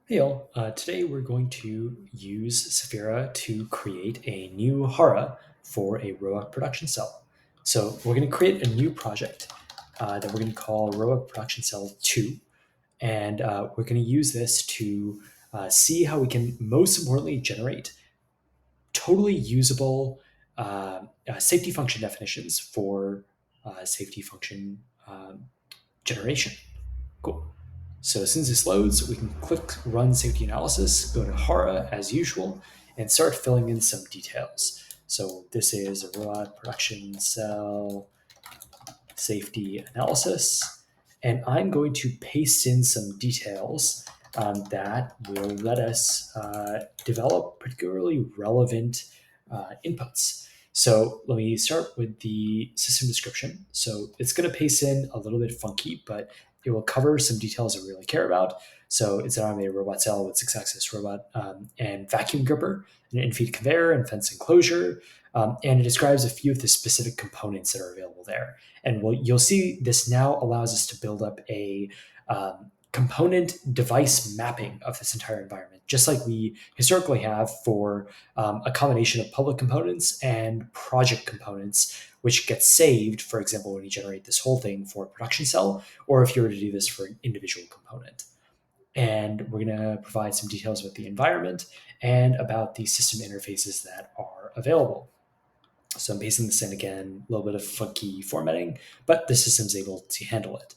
Hey all, today we're going to use Saphira to create a new HARA for a robot production cell. So we're going to create a new project that we're going to call Robot Production Cell 2. And we're going to use this to see how we can most importantly generate totally usable safety function definitions for safety function generation. Cool. So as soon as this loads, we can click Run Safety Analysis, go to HARA as usual, and start filling in some details. So this is a robot production cell safety analysis, and I'm going to paste in some details that will let us develop particularly relevant inputs. So let me start with the system description. So it's going to paste in a little bit funky, but it will cover some details I really care about. So it's an automated robot cell with 6-axis robot and vacuum gripper, an in-feed conveyor and fence enclosure. And it describes a few of the specific components that are available there. And you'll see this now allows us to build up a component device mapping of this entire environment, just like we historically have for a combination of public components and project components, which get saved, for example, when you generate this whole thing for a production cell, or if you were to do this for an individual component. And we're going to provide some details about the environment and about the system interfaces that are available. So I'm pasting this in again, a little bit of funky formatting, but the system's able to handle it.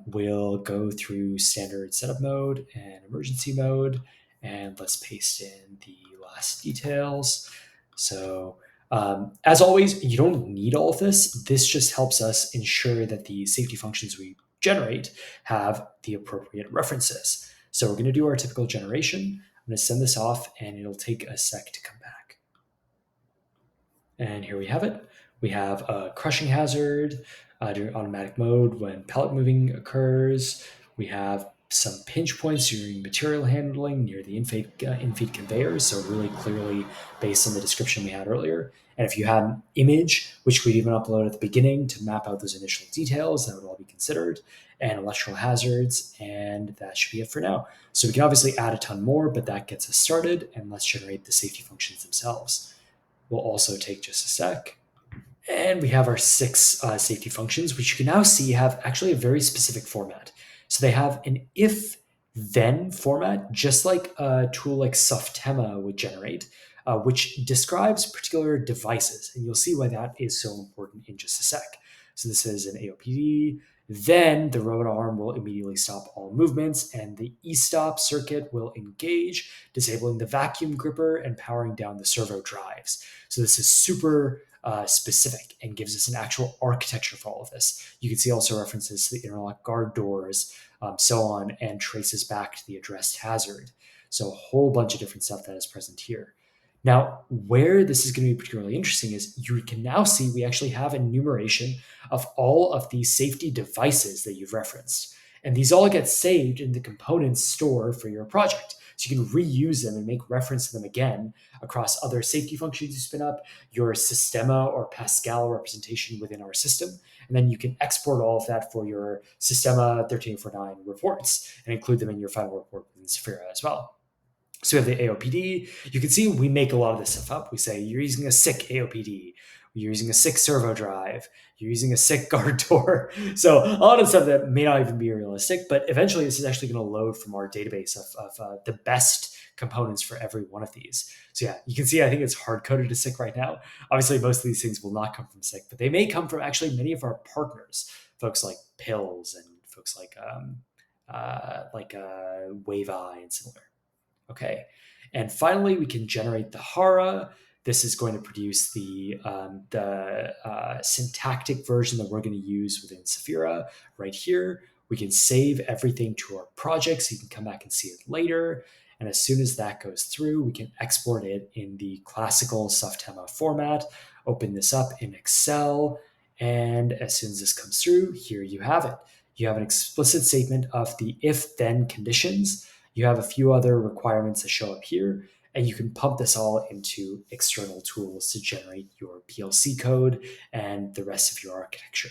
We'll go through standard setup mode and emergency mode, and let's paste in the last details. So as always, you don't need all of this. This just helps us ensure that the safety functions we generate have the appropriate references. So we're going to do our typical generation. I'm going to send this off, and it'll take a sec to come back. And here we have it. We have a crushing hazard during automatic mode when pallet moving occurs. We have some pinch points during material handling near the in-feed conveyors, so really clearly based on the description we had earlier. And if you had an image, which we'd even upload at the beginning to map out those initial details, that would all be considered, and electrical hazards, and that should be it for now. So we can obviously add a ton more, but that gets us started, and let's generate the safety functions themselves. Will also take just a sec. And we have our 6 safety functions, which you can now see have actually a very specific format. So they have an if-then format, just like a tool like Saphira would generate, which describes particular devices. And you'll see why that is so important in just a sec. So this is an AOPD. Then the robot arm will immediately stop all movements, and the e-stop circuit will engage, disabling the vacuum gripper and powering down the servo drives. So this is super specific and gives us an actual architecture for all of this. You can see also references to the interlock guard doors, so on, and traces back to the addressed hazard. So a whole bunch of different stuff that is present here. Now, where this is going to be particularly interesting is you can now see we actually have enumeration of all of these safety devices that you've referenced. And these all get saved in the components store for your project. So you can reuse them and make reference to them again across other safety functions you spin up, your Sistema or Pascal representation within our system. And then you can export all of that for your Sistema 13849 reports and include them in your final report within Saphira as well. So we have the AOPD. You can see we make a lot of this stuff up. We say you're using a sick AOPD. You're using a sick servo drive. You're using a sick guard door. So a lot of stuff that may not even be realistic, but eventually this is actually going to load from our database of the best components for every one of these. So yeah, you can see I think it's hard-coded to sick right now. Obviously, most of these things will not come from sick, but they may come from actually many of our partners, folks like Pills and folks like Wave-Eye and similar. Okay. And finally, we can generate the HARA. This is going to produce the syntactic version that we're going to use within Saphira right here. We can save everything to our project so you can come back and see it later. And as soon as that goes through, we can export it in the classical Saphira format, open this up in Excel. And as soon as this comes through, here you have it. You have an explicit statement of the if-then conditions. You have a few other requirements that show up here, and you can pump this all into external tools to generate your PLC code and the rest of your architecture.